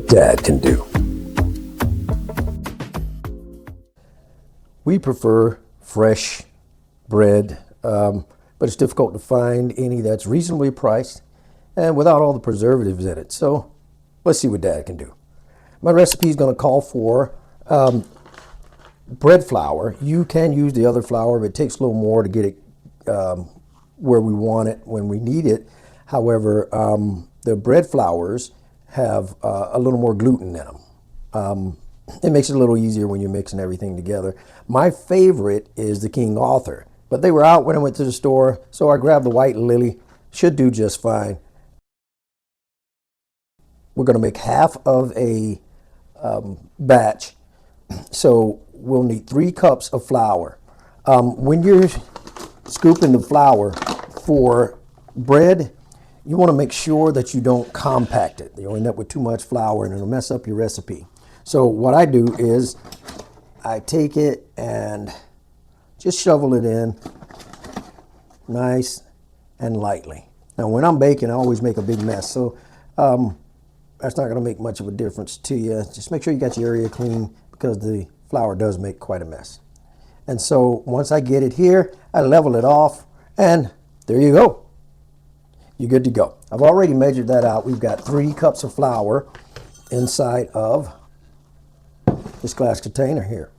what Dad can do. We prefer fresh bread, but it's difficult to find any that's reasonably priced and without all the preservatives in it. So let's see what Dad can do. My recipe is going to call for bread flour. You can use the other flour, but it takes a little more to get it where we want it when we need it. However, the bread flours have a little more gluten in them. It makes it a little easier when you're mixing everything together. My favorite is the King Arthur, but they were out when I went to the store, so I grabbed the White Lily. Should do just fine. We're going to make half of a batch, so we'll need 3 cups of flour. When you're scooping the flour for bread, you want to make sure that you don't compact it. You'll end up with too much flour and it'll mess up your recipe. So what I do is I take it and just shovel it in nice and lightly. Now when I'm baking, I always make a big mess, so that's not going to make much of a difference to you. Just make sure you got your area clean because the flour does make quite a mess. And so once I get it here, I level it off and there you go. You're good to go. I've already measured that out. We've got 3 cups of flour inside of this glass container here.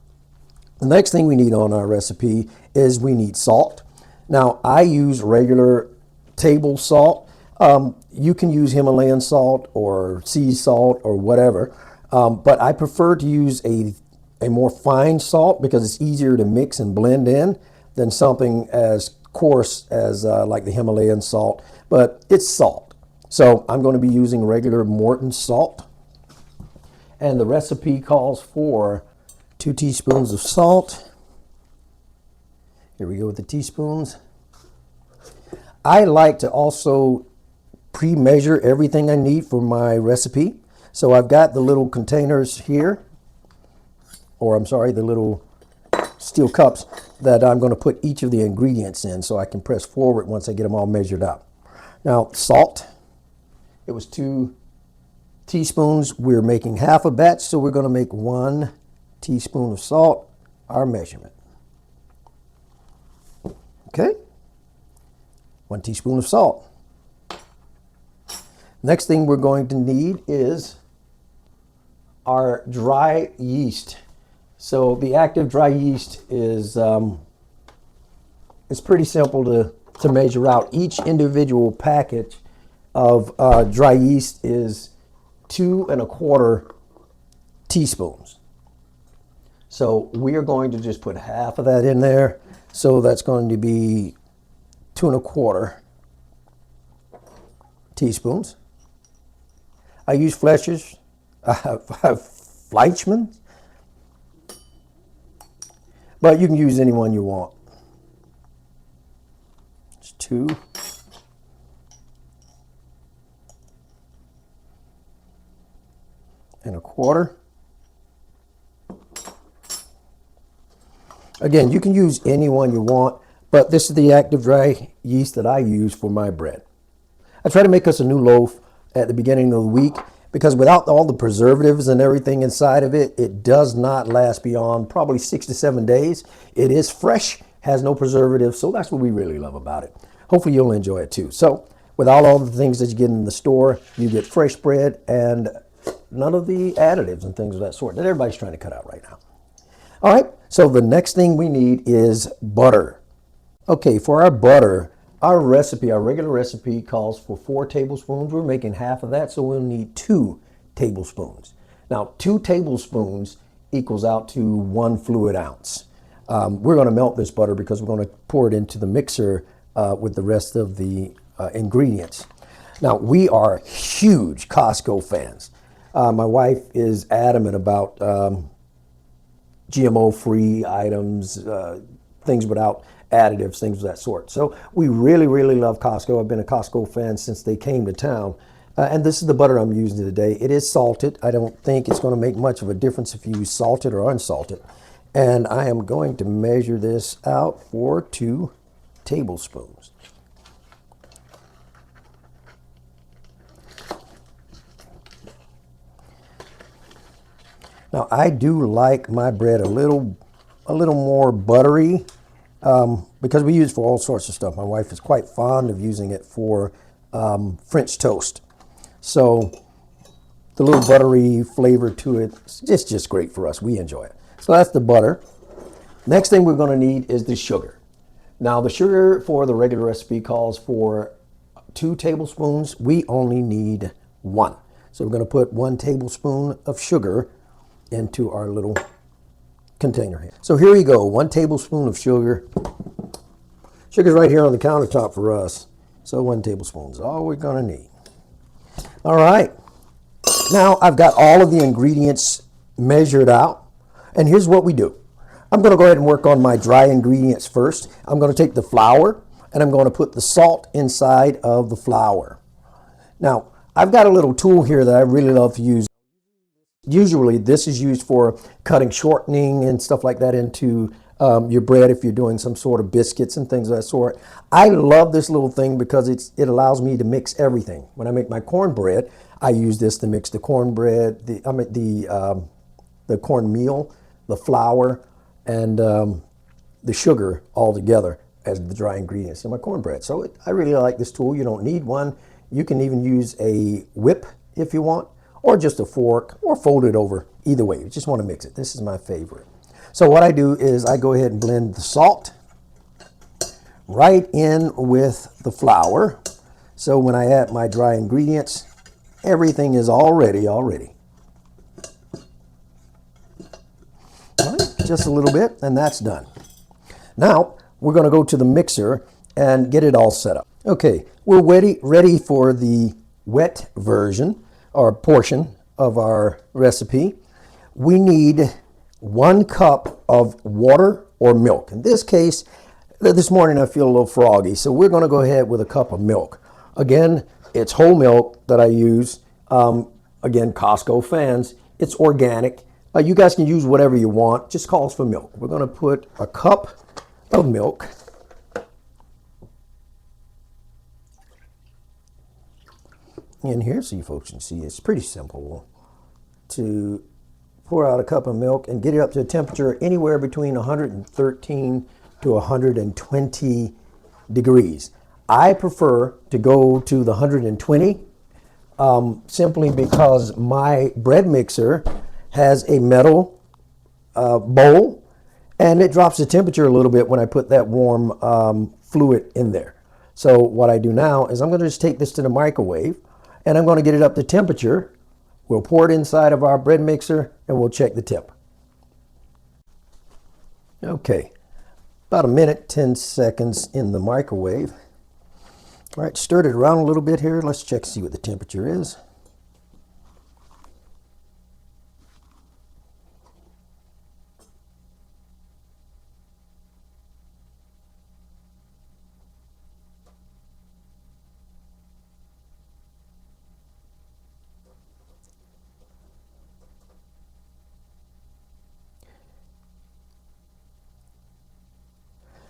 The next thing we need on our recipe is we need salt. Now I use regular table salt. You can use Himalayan salt or sea salt or whatever, but I prefer to use a more fine salt because it's easier to mix and blend in than something as coarse as like the Himalayan salt, but it's salt. So I'm going to be using regular Morton salt. And the recipe calls for 2 teaspoons of salt. Here we go with the teaspoons. I like to also pre-measure everything I need for my recipe. So I've got the little containers here, or I'm sorry, the little steel cups that I'm going to put each of the ingredients in so I can press forward once I get them all measured out. Now, salt, it was 2 teaspoons. We're making half a batch, so we're going to make 1 teaspoon of salt, our measurement. Okay, 1 teaspoon of salt. Next thing we're going to need is our dry yeast. So the active dry yeast is it's pretty simple to measure out. Each individual package of dry yeast is 2 1/4 teaspoons. So we are going to just put half of that in there. So that's going to be 2 1/4 teaspoons. I use Fleisch's, Fleischmann's, but you can use any one you want. It's 2. And 1/4. Again, you can use any one you want, but this is the active dry yeast that I use for my bread. I try to make us a new loaf at the beginning of the week because without all the preservatives and everything inside of it, it does not last beyond probably 6 to 7 days. It is fresh, has no preservatives, so that's what we really love about it. Hopefully you'll enjoy it too. So without all the things that you get in the store, you get fresh bread and none of the additives and things of that sort that everybody's trying to cut out right now. All right, so the next thing we need is butter. Okay, for our butter, our recipe, our regular recipe calls for 4 tablespoons. We're making half of that, so we'll need 2 tablespoons. Now, 2 tablespoons equals out to 1 fluid ounce. We're going to melt this butter because we're going to pour it into the mixer with the rest of the ingredients. Now, we are huge Costco fans. My wife is adamant about GMO-free items, things without additives, things of that sort. So we really, really love Costco. I've been a Costco fan since they came to town. And this is the butter I'm using today. It is salted. I don't think it's going to make much of a difference if you use salted or unsalted. And I am going to measure this out for 2 tablespoons. Now I do like my bread a little more buttery because we use it for all sorts of stuff. My wife is quite fond of using it for French toast. So the little buttery flavor to it is just great for us. We enjoy it. So that's the butter. Next thing we're going to need is the sugar. Now the sugar for the regular recipe calls for 2 tablespoons. We only need 1. So we're going to put 1 tablespoon of sugar into our little container here. So here we go, 1 tablespoon of sugar. Sugar's right here on the countertop for us. So 1 tablespoon is all we're going to need. All right. Now I've got all of the ingredients measured out. And here's what we do. I'm going to go ahead and work on my dry ingredients first. I'm going to take the flour and I'm going to put the salt inside of the flour. Now, I've got a little tool here that I really love to use. Usually this is used for cutting shortening and stuff like that into your bread if you're doing some sort of biscuits and things of that sort. I love this little thing because it allows me to mix everything. When I make my cornbread, I use this to mix the cornbread, the cornmeal, the flour, and the sugar all together as the dry ingredients in my cornbread. So I really like this tool. You don't need one. You can even use a whip if you want, or just a fork, or fold it over. Either way, you just want to mix it. This is my favorite. So what I do is I go ahead and blend the salt right in with the flour. So when I add my dry ingredients, everything is all ready. All right, just a little bit, and that's done. Now we're going to go to the mixer and get it all set up. Okay, we're ready for the wet version or portion of our recipe. We need 1 cup of water or milk. In this case, this morning I feel a little froggy, so we're going to go ahead with a cup of milk. Again, it's whole milk that I use. Again, Costco fans, it's organic. You guys can use whatever you want, just calls for milk. We're going to put a cup of milk in here so you folks can see. It's pretty simple to pour out a cup of milk and get it up to a temperature anywhere between 113 to 120 degrees. I prefer to go to the 120 simply because my bread mixer has a metal bowl, and it drops the temperature a little bit when I put that warm fluid in there. So what I do now is I'm going to just take this to the microwave, and I'm going to get it up to temperature. We'll pour it inside of our bread mixer, and we'll check the temp. Okay, about 1 minute, 10 seconds in the microwave. All right, stirred it around a little bit here. Let's check, see what the temperature is.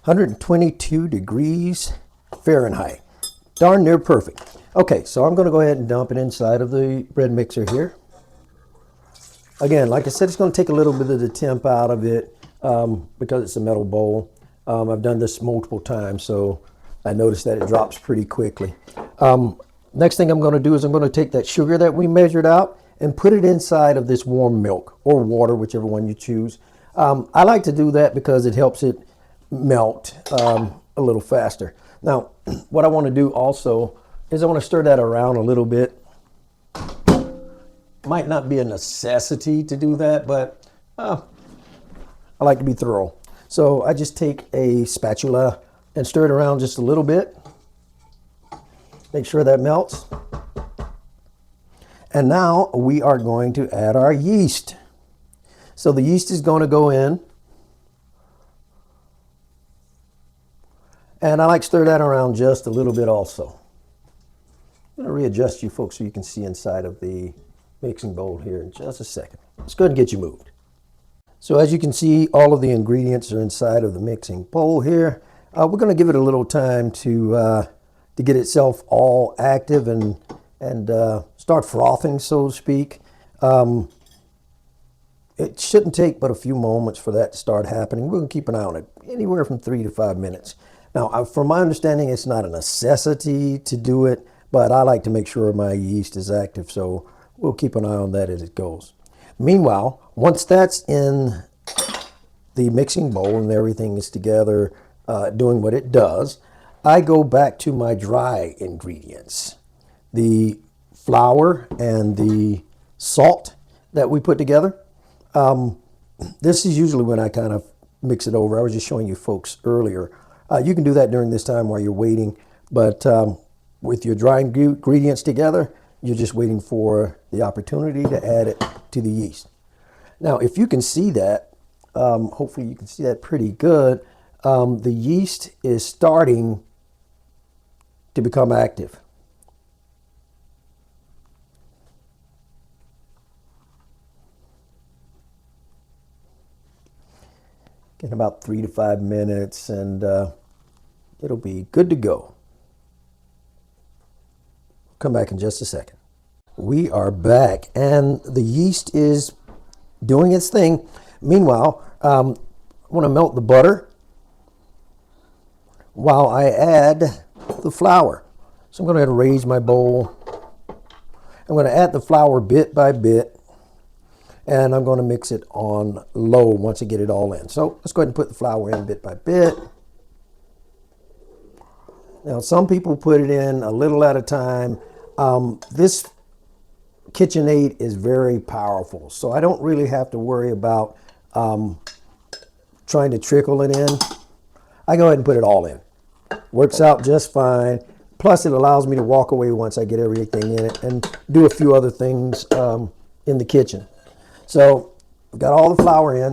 (122 degrees Fahrenheit). Darn near perfect. Okay, so I'm going to go ahead and dump it inside of the bread mixer here. Again, like I said, it's going to take a little bit of the temp out of it because it's a metal bowl. I've done this multiple times, so I noticed that it drops pretty quickly. Next thing I'm going to do is I'm going to take that sugar that we measured out and put it inside of this warm milk or water, whichever one you choose. I like to do that because it helps it melt a little faster. Now, what I want to do also is I want to stir that around a little bit. Might not be a necessity to do that, but I like to be thorough. So I just take a spatula and stir it around just a little bit. Make sure that melts. And now we are going to add our yeast. So the yeast is going to go in. And I like to stir that around just a little bit also. I'm going to readjust you folks so you can see inside of the mixing bowl here in just a second. Let's go ahead and get you moved. So as you can see, all of the ingredients are inside of the mixing bowl here. We're going to give it a little time to get itself all active and start frothing, so to speak. it shouldn't take but a few moments for that to start happening. We're going to keep an eye on it, anywhere from 3 to 5 minutes. Now, from my understanding, it's not a necessity to do it, but I like to make sure my yeast is active, so we'll keep an eye on that as it goes. Meanwhile, once that's in the mixing bowl and everything is together doing what it does, I go back to my dry ingredients. The flour and the salt that we put together. This is usually when I kind of mix it over. I was just showing you folks earlier. You can do that during this time while you're waiting, but with your dry ingredients together, you're just waiting for the opportunity to add it to the yeast. Now, if you can see that, hopefully you can see that pretty good, the yeast is starting to become active. In about 3 to 5 minutes, and it'll be good to go. Come back in just a second. We are back, and the yeast is doing its thing. Meanwhile, I want to melt the butter while I add the flour. So I'm going to raise my bowl. I'm going to add the flour bit by bit, and I'm going to mix it on low once I get it all in. So let's go ahead and put the flour in bit by bit. Now, some people put it in a little at a time. This KitchenAid is very powerful, so I don't really have to worry about trying to trickle it in. I go ahead and put it all in. Works out just fine. Plus, it allows me to walk away once I get everything in it and do a few other things in the kitchen. So I've got all the flour in,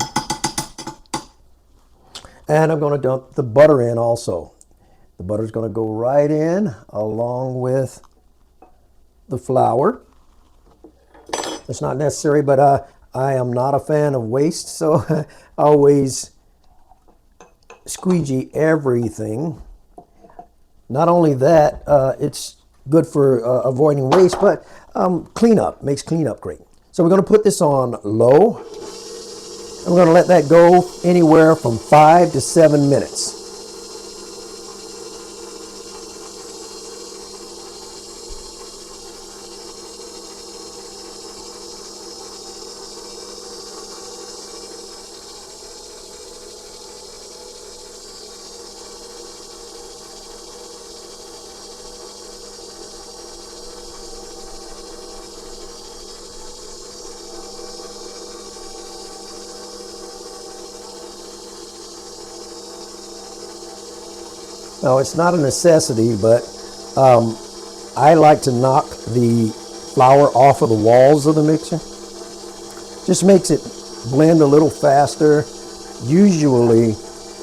and I'm going to dump the butter in also. The butter's going to go right in along with the flour. It's not necessary, but I am not a fan of waste, so I always squeegee everything. Not only that, it's good for avoiding waste, but cleanup, makes cleanup great. So we're going to put this on low, and we're going to let that go anywhere from 5 to 7 minutes. Now, it's not a necessity, but I like to knock the flour off of the walls of the mixer. Just makes it blend a little faster. Usually,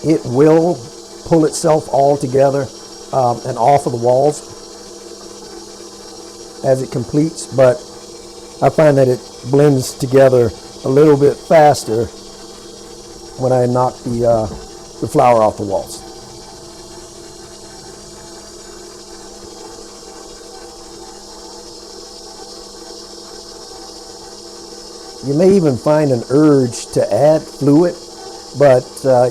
it will pull itself all together and off of the walls as it completes, but I find that it blends together a little bit faster when I knock the flour off the walls. You may even find an urge to add fluid, but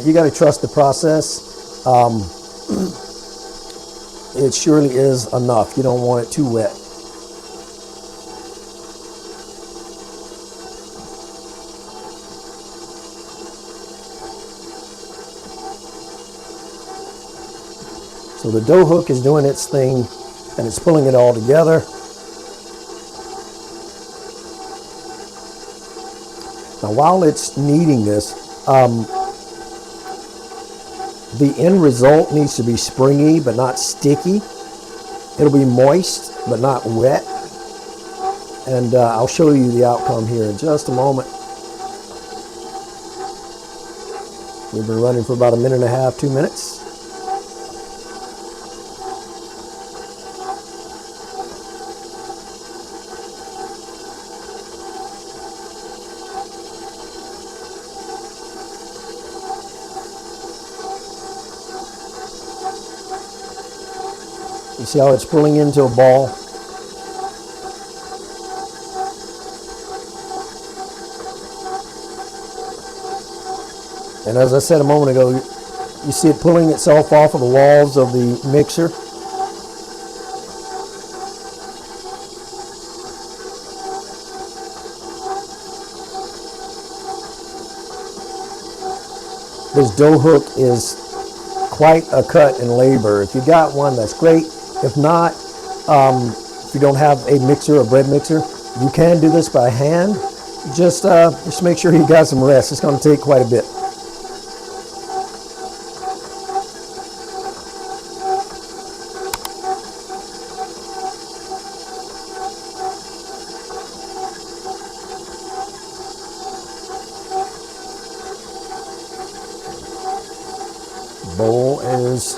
you got to trust the process. It surely is enough. You don't want it too wet. So the dough hook is doing its thing, and it's pulling it all together. Now, while it's kneading this, the end result needs to be springy but not sticky. It'll be moist but not wet. And I'll show you the outcome here in just a moment. We've been running for about 1.5 minutes, 2 minutes. You see how it's pulling into a ball? And as I said a moment ago, you see it pulling itself off of the walls of the mixer. This dough hook is quite a cut in labor. If you got one, that's great. If not, if you don't have a mixer, a bread mixer, you can do this by hand. Just make sure you got some rest. It's going to take quite a bit. Bowl is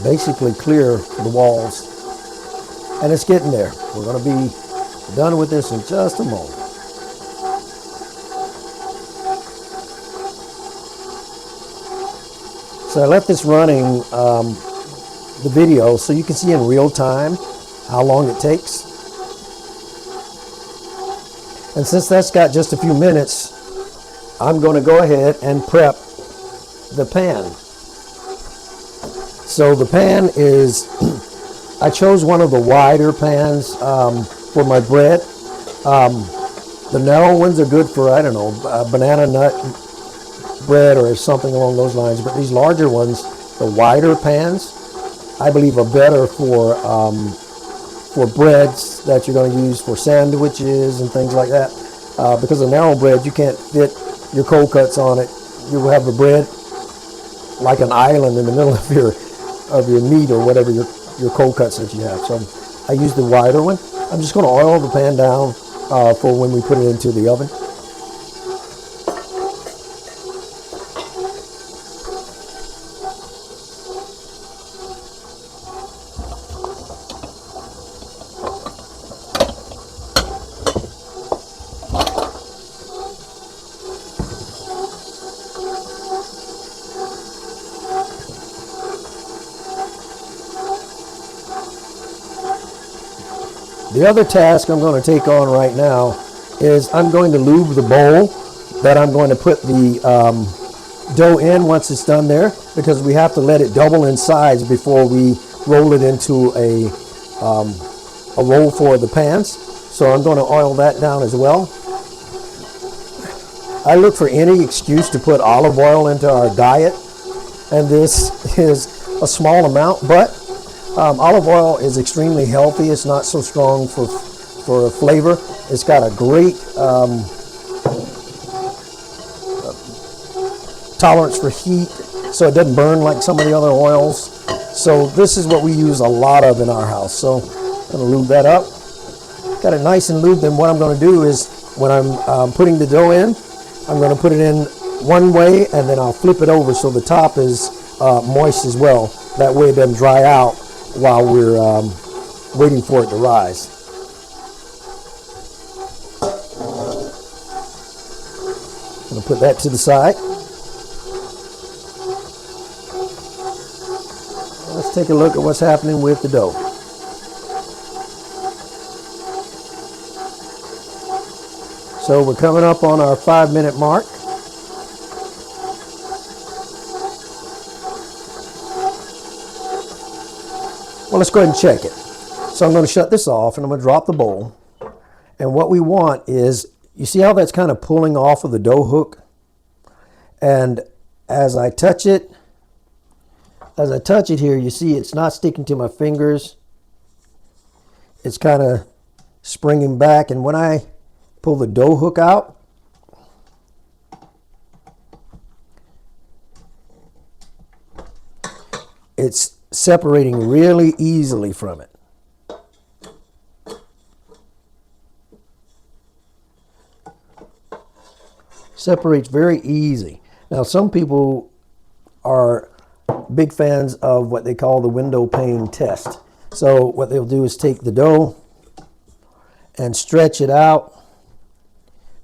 basically clear the walls, and it's getting there. We're going to be done with this in just a moment. So I left this running, the video, so you can see in real time how long it takes. And since that's got just a few minutes, I'm going to go ahead and prep the pan. So the pan is, I chose one of the wider pans for my bread. The narrow ones are good for, I don't know, banana nut bread or something along those lines. But these larger ones, the wider pans, I believe are better for breads that you're going to use for sandwiches and things like that. Because the narrow bread, you can't fit your cold cuts on it. You will have the bread like an island in the middle of your meat or whatever your cold cuts that you have. So I use the wider one. I'm just going to oil the pan down for when we put it into the oven. The other task I'm going to take on right now is I'm going to lube the bowl that I'm going to put the dough in once it's done there, because we have to let it double in size before we roll it into a roll for the pans. So I'm going to oil that down as well. I look for any excuse to put olive oil into our diet, and this is a small amount, but olive oil is extremely healthy. It's not so strong for flavor. It's got a great tolerance for heat, so it doesn't burn like some of the other oils. So this is what we use a lot of in our house. So I'm going to lube that up. Got it nice and lubed. And what I'm going to do is when I'm putting the dough in, I'm going to put it in one way, and then I'll flip it over so the top is moist as well. That way it doesn't dry out while we're waiting for it to rise. I'm going to put that to the side. Let's take a look at what's happening with the dough. So we're coming up on our 5-minute mark. Well, let's go ahead and check it. So I'm going to shut this off, and I'm going to drop the bowl. And what we want is, you see how that's kind of pulling off of the dough hook? And as I touch it here, you see it's not sticking to my fingers. It's kind of springing back. And when I pull the dough hook out, it's separating really easily from it. Separates very easy. Now, some people are big fans of what they call the window pane test. So what they'll do is take the dough and stretch it out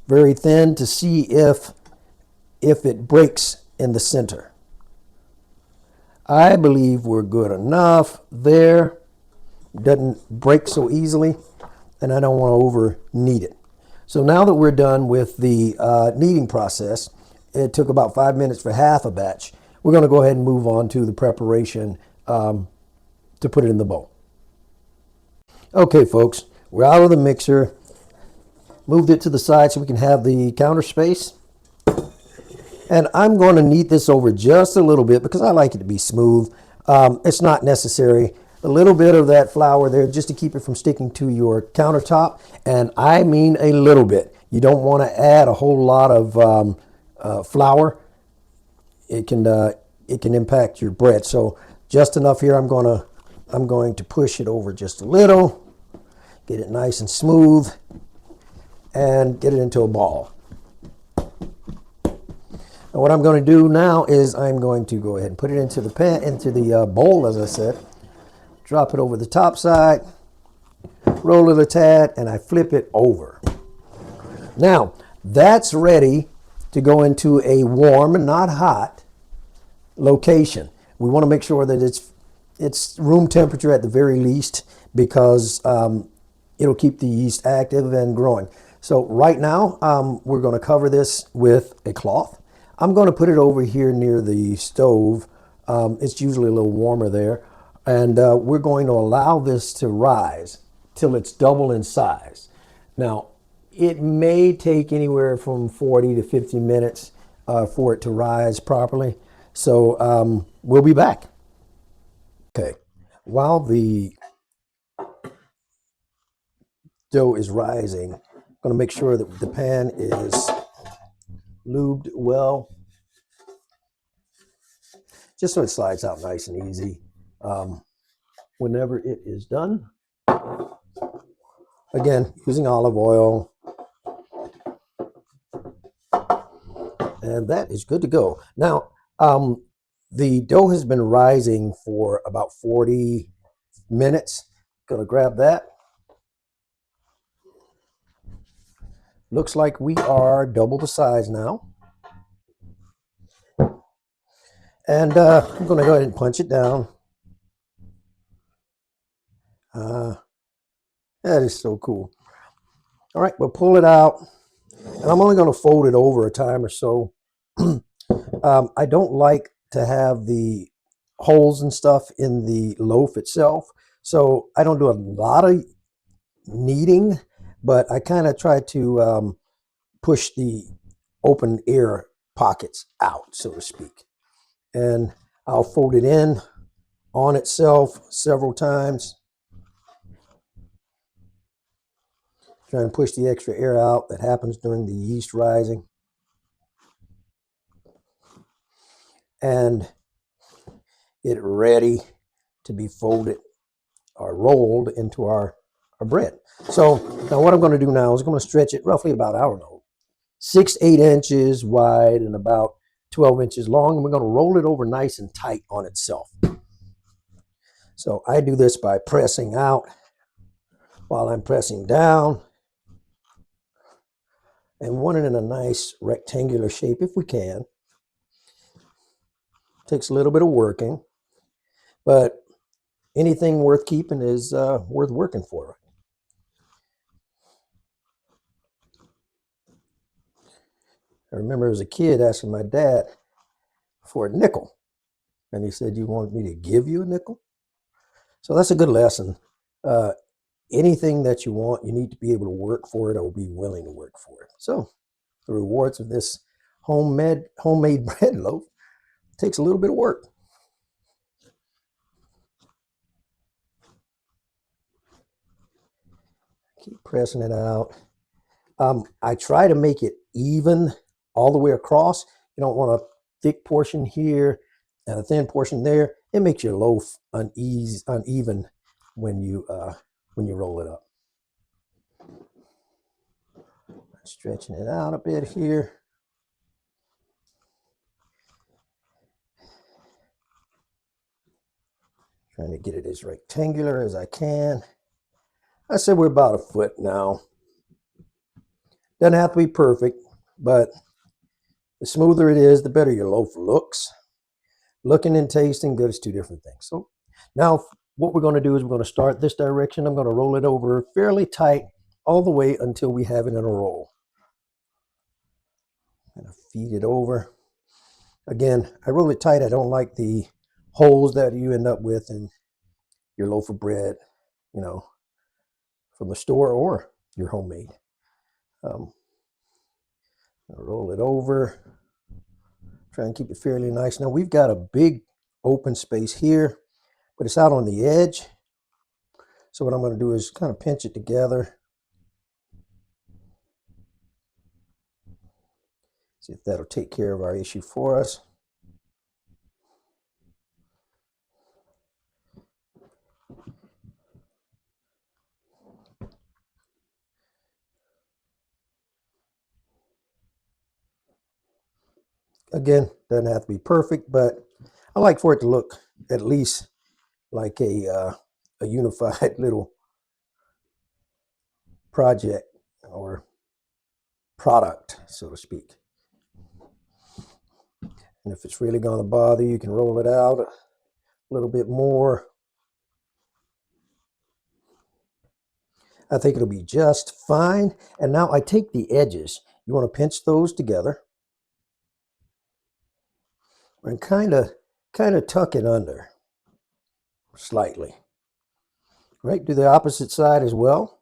very thin to see if it breaks in the center. I believe we're good enough there. Doesn't break so easily, and I don't want to over knead it. So now that we're done with the kneading process, it took about 5 minutes for half a batch. We're going to go ahead and move on to the preparation to put it in the bowl. Okay, folks, we're out of the mixer. Moved it to the side so we can have the counter space. And I'm going to knead this over just a little bit because I like it to be smooth. It's not necessary. A little bit of that flour there just to keep it from sticking to your countertop. And I mean a little bit. You don't want to add a whole lot of flour. It can impact your bread. So just enough here. I'm going to push it over just a little. Get it nice and smooth. And get it into a ball. And what I'm going to do now is I'm going to go ahead and put it into the pan, into the bowl, as I said. Drop it over the top side, roll it a tad, and I flip it over. Now, that's ready to go into a warm, not hot, location. We want to make sure that it's room temperature at the very least because it'll keep the yeast active and growing. So right now, we're going to cover this with a cloth. I'm going to put it over here near the stove. It's usually a little warmer there. And we're going to allow this to rise till it's double in size. Now, it may take anywhere from 40 to 50 minutes for it to rise properly. So we'll be back. Okay, while the dough is rising, I'm going to make sure that the pan is lubed well, just so it slides out nice and easy. Whenever it is done, again, using olive oil, and that is good to go. Now, the dough has been rising for about 40 minutes. Gonna grab that. Looks like we are double the size now. And I'm gonna go ahead and punch it down. That is so cool. All right, we'll pull it out. And I'm only gonna fold it over a time or so. I don't like to have the holes and stuff in the loaf itself. So I don't do a lot of kneading, but I kind of try to push the open air pockets out, so to speak. And I'll fold it in on itself several times. Try and push the extra air out that happens during the yeast rising. And get it ready to be folded or rolled into our bread. So now what I'm going to do now is I'm going to stretch it roughly about, I don't know, 6 to 8 inches wide and about 12 inches long. And we're going to roll it over nice and tight on itself. So I do this by pressing out while I'm pressing down and want it in a nice rectangular shape if we can. Takes a little bit of working, but anything worth keeping is worth working for. I remember as a kid asking my dad for a nickel, and he said, "You want me to give you a nickel?" So that's a good lesson. Anything that you want, you need to be able to work for it or be willing to work for it. So the rewards of this homemade bread loaf takes a little bit of work. Keep pressing it out. I try to make it even all the way across. You don't want a thick portion here and a thin portion there. It makes your loaf uneven when you roll it up. Stretching it out a bit here. Trying to get it as rectangular as I can. I said we're about a foot now. Doesn't have to be perfect, but the smoother it is, the better your loaf looks. Looking and tasting good is two different things. So now what we're going to do is we're going to start this direction. I'm going to roll it over fairly tight all the way until we have it in a roll. I'm gonna feed it over. Again, I roll it tight. I don't like the holes that you end up with in your loaf of bread, you know, from the store or your homemade. Roll it over. Try and keep it fairly nice. Now we've got a big open space here, but it's out on the edge. So what I'm going to do is kind of pinch it together. See if that'll take care of our issue for us. Again, doesn't have to be perfect, but I like for it to look at least like a unified little project or product, so to speak. And if it's really going to bother you, you can roll it out a little bit more. I think it'll be just fine. And now I take the edges. You want to pinch those together and kind of tuck it under slightly. Right, do the opposite side as well.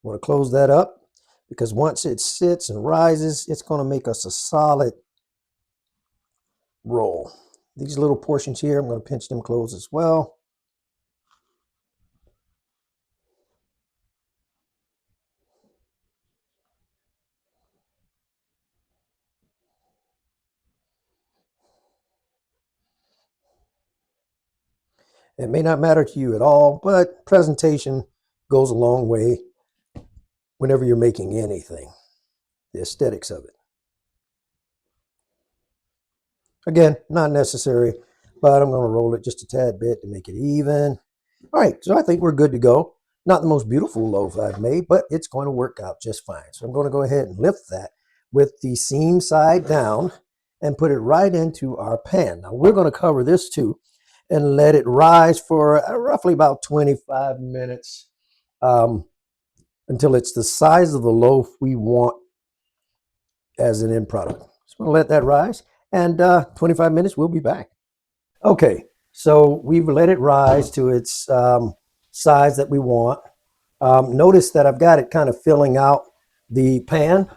You want to close that up because once it sits and rises, it's going to make us a solid roll. These little portions here, I'm going to pinch them closed as well. It may not matter to you at all, but presentation goes a long way whenever you're making anything, the aesthetics of it. Again, not necessary, but I'm going to roll it just a tad bit to make it even. All right, so I think we're good to go. Not the most beautiful loaf I've made, but it's going to work out just fine. So I'm going to go ahead and lift that with the seam side down and put it right into our pan. Now we're going to cover this too and let it rise for roughly about 25 minutes until it's the size of the loaf we want as an end product. So I'm going to let that rise, and 25 minutes, we'll be back. Okay, so we've let it rise to its size that we want. Notice that I've got it kind of filling out the pan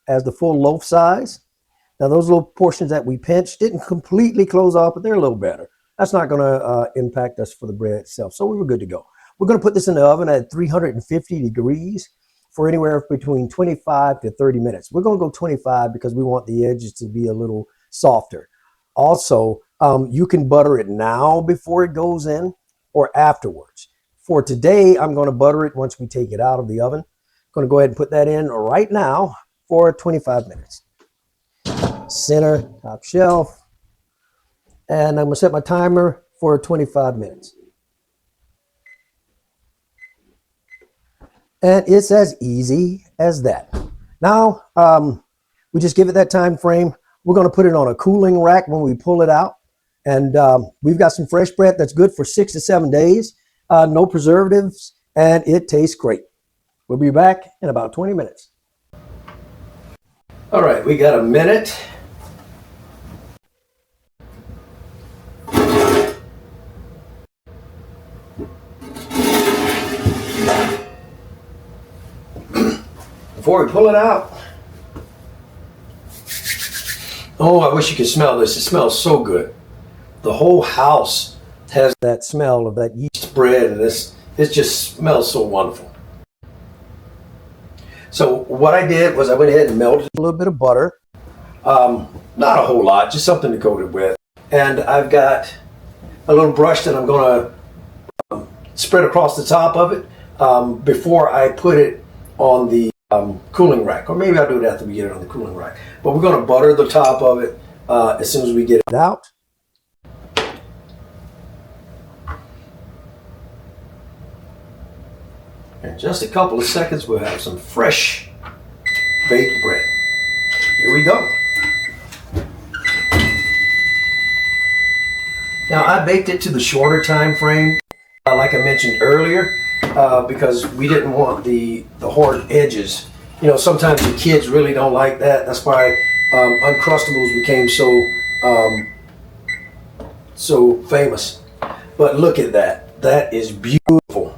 as the full loaf size. Now those little portions that we pinched didn't completely close off, but they're a little better. That's not going to impact us for the bread itself. So we were good to go. We're going to put this in the oven at 350 degrees for anywhere between 25 to 30 minutes. We're going to go 25 because we want the edges to be a little softer. Also, you can butter it now before it goes in or afterwards. For today, I'm going to butter it once we take it out of the oven. I'm going to go ahead and put that in right now for 25 minutes. Center, top shelf, and I'm going to set my timer for 25 minutes. And it's as easy as that. Now, we just give it that time frame. We're going to put it on a cooling rack when we pull it out. And we've got some fresh bread that's good for 6 to 7 days. No preservatives, and it tastes great. We'll be back in about 20 minutes. All right, we got a minute. Before we pull it out, oh, I wish you could smell this. It smells so good. The whole house has that smell of that yeast bread, and it just smells so wonderful. So what I did was I went ahead and melted a little bit of butter. Not a whole lot, just something to coat it with. And I've got a little brush that I'm going to spread across the top of it before I put it on the cooling rack, or maybe I'll do it after we get it on the cooling rack. But we're going to butter the top of it as soon as we get it out. In just a couple of seconds, we'll have some fresh baked bread. Here we go. Now I baked it to the shorter time frame, like I mentioned earlier. because we didn't want the hard edges. You know, sometimes the kids really don't like that. That's why Uncrustables became so famous. But look at that. That is beautiful.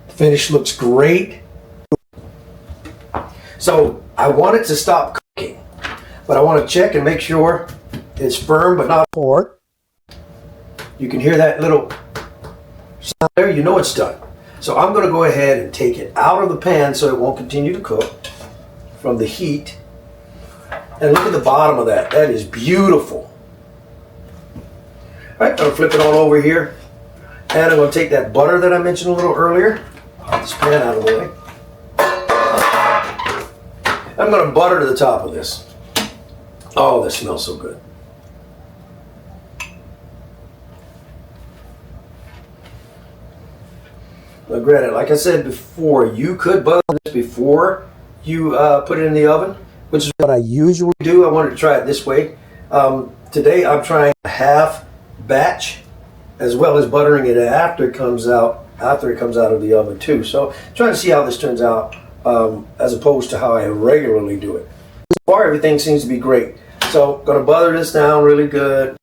The finish looks great. So I want it to stop cooking, but I want to check and make sure it's firm but not hard. You can hear that little sound there. You know it's done. So I'm going to go ahead and take it out of the pan so it won't continue to cook from the heat. And look at the bottom of that. That is beautiful. All right, I'm going to flip it on over here. And I'm going to take that butter that I mentioned a little earlier. Get this pan out of the way. I'm going to butter to the top of this. Oh, this smells so good. Now, granted, like I said before, you could butter this before you put it in the oven, which is what I usually do. I wanted to try it this way. Today, I'm trying a half batch, as well as buttering it after it comes out of the oven too. So, trying to see how this turns out, as opposed to how I regularly do it. So far, everything seems to be great. So, going to butter this down really good.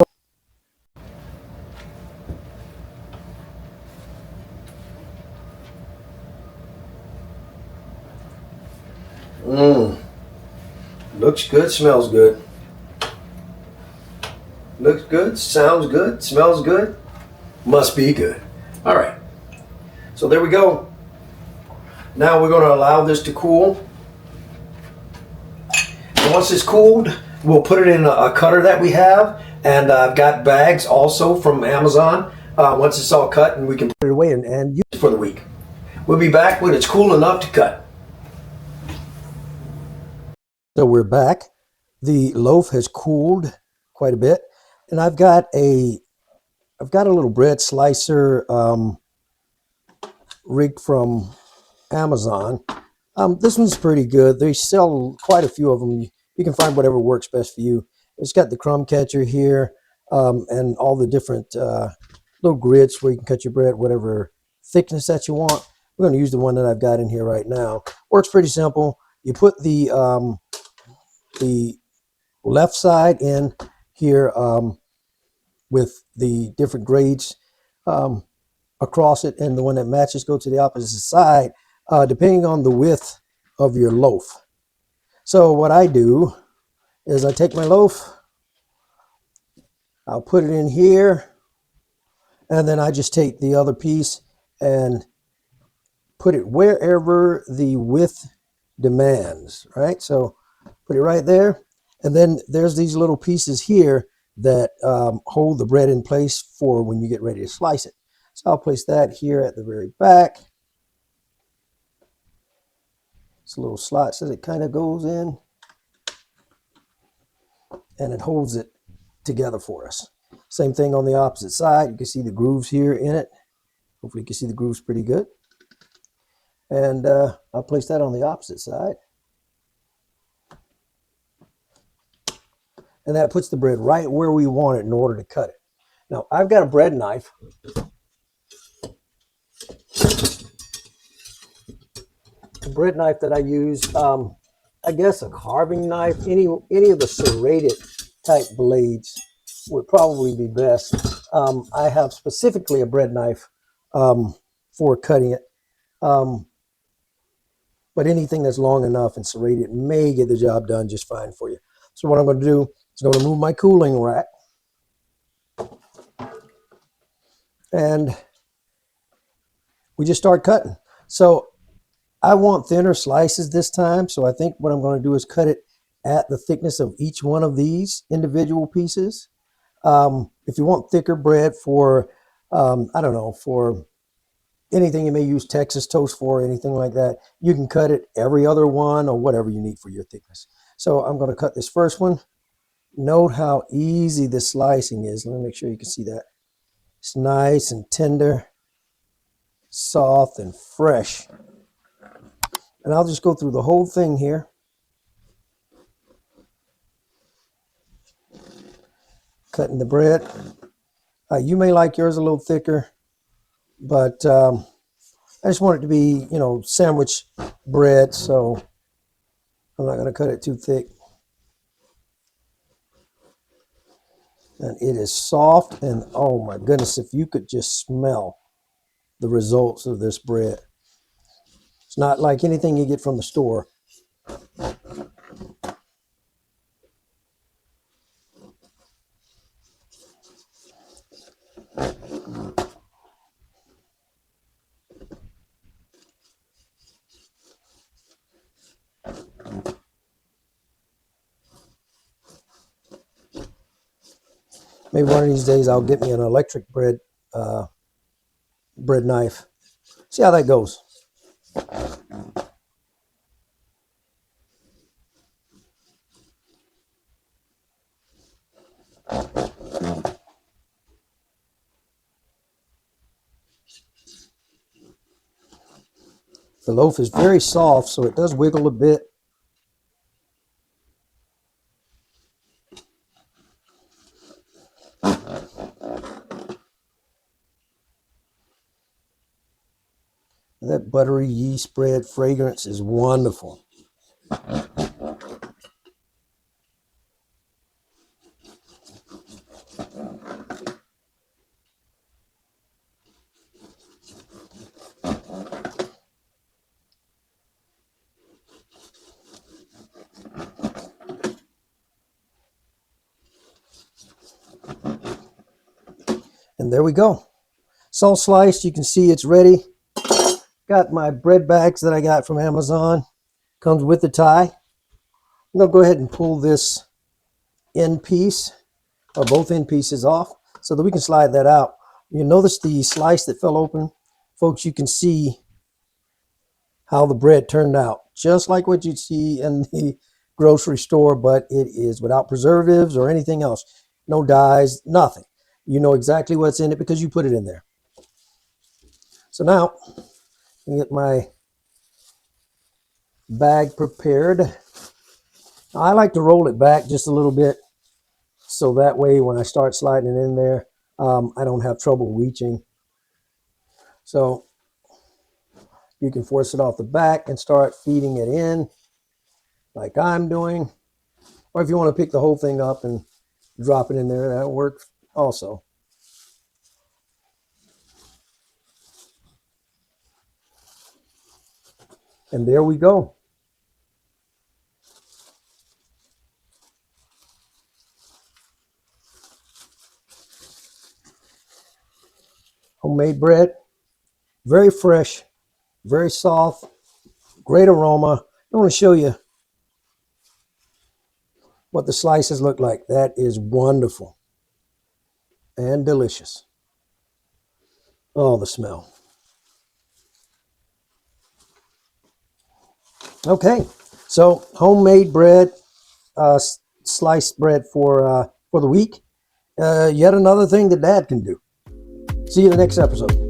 Looks good, smells good. Looks good, sounds good, smells good. Must be good. All right. So there we go. Now we're going to allow this to cool. And once it's cooled, we'll put it in a cutter that we have. And I've got bags also from Amazon. Once it's all cut, and we can put it away and use it for the week. We'll be back when it's cool enough to cut. So we're back. The loaf has cooled quite a bit, and I've got a little bread slicer rig from Amazon. This one's pretty good. They sell quite a few of them. You can find whatever works best for you. It's got the crumb catcher here, and all the different little grids where you can cut your bread, whatever thickness that you want. We're going to use the one that I've got in here right now. Works pretty simple. You put the left side in here with the different grades across it, and the one that matches go to the opposite side, depending on the width of your loaf. So what I do is I take my loaf, I'll put it in here, and then I just take the other piece and put it wherever the width demands, right? So put it right there. And then there's these little pieces here that hold the bread in place for when you get ready to slice it. So I'll place that here at the very back. It's a little slot so it kind of goes in, and it holds it together for us. Same thing on the opposite side. You can see the grooves here in it. Hopefully you can see the grooves pretty good. And I'll place that on the opposite side. And that puts the bread right where we want it in order to cut it. Now, I've got a bread knife. A bread knife that I use, I guess a carving knife, any of the serrated type blades would probably be best. I have specifically a bread knife for cutting it. But anything that's long enough and serrated may get the job done just fine for you. So what I'm going to do is I'm going to move my cooling rack. And we just start cutting. So I want thinner slices this time. So I think what I'm going to do is cut it at the thickness of each one of these individual pieces. If you want thicker bread for, I don't know, for anything you may use Texas toast for, anything like that, you can cut it every other one or whatever you need for your thickness. So I'm going to cut this first one. Note how easy this slicing is. Let me make sure you can see that. It's nice and tender, soft and fresh. And I'll just go through the whole thing here. Cutting the bread. You may like yours a little thicker, but I just want it to be, you know, sandwich bread, so I'm not going to cut it too thick. And it is soft, and oh my goodness, if you could just smell the results of this bread. It's not like anything you get from the store. Maybe one of these days I'll get me an electric bread knife. See how that goes. The loaf is very soft, so it does wiggle a bit. That buttery yeast bread fragrance is wonderful. And there we go. It's all sliced. You can see it's ready. Got my bread bags that I got from Amazon. Comes with the tie. I'm going to go ahead and pull this end piece, or both end pieces, off so that we can slide that out. You notice the slice that fell open? Folks, you can see how the bread turned out. Just like what you'd see in the grocery store, but it is without preservatives or anything else. No dyes, nothing. You know exactly what's in it because you put it in there. So now, let me get my bag prepared. I like to roll it back just a little bit so that way when I start sliding it in there, I don't have trouble reaching. So you can force it off the back and start feeding it in like I'm doing. Or if you want to pick the whole thing up and drop it in there, that'll work also. And there we go. Homemade bread, very fresh, very soft, great aroma. I want to show you what the slices look like. That is wonderful and delicious. Oh, the smell. Okay, so homemade bread, sliced bread for the week. Yet another thing that Dad can do. See you in the next episode.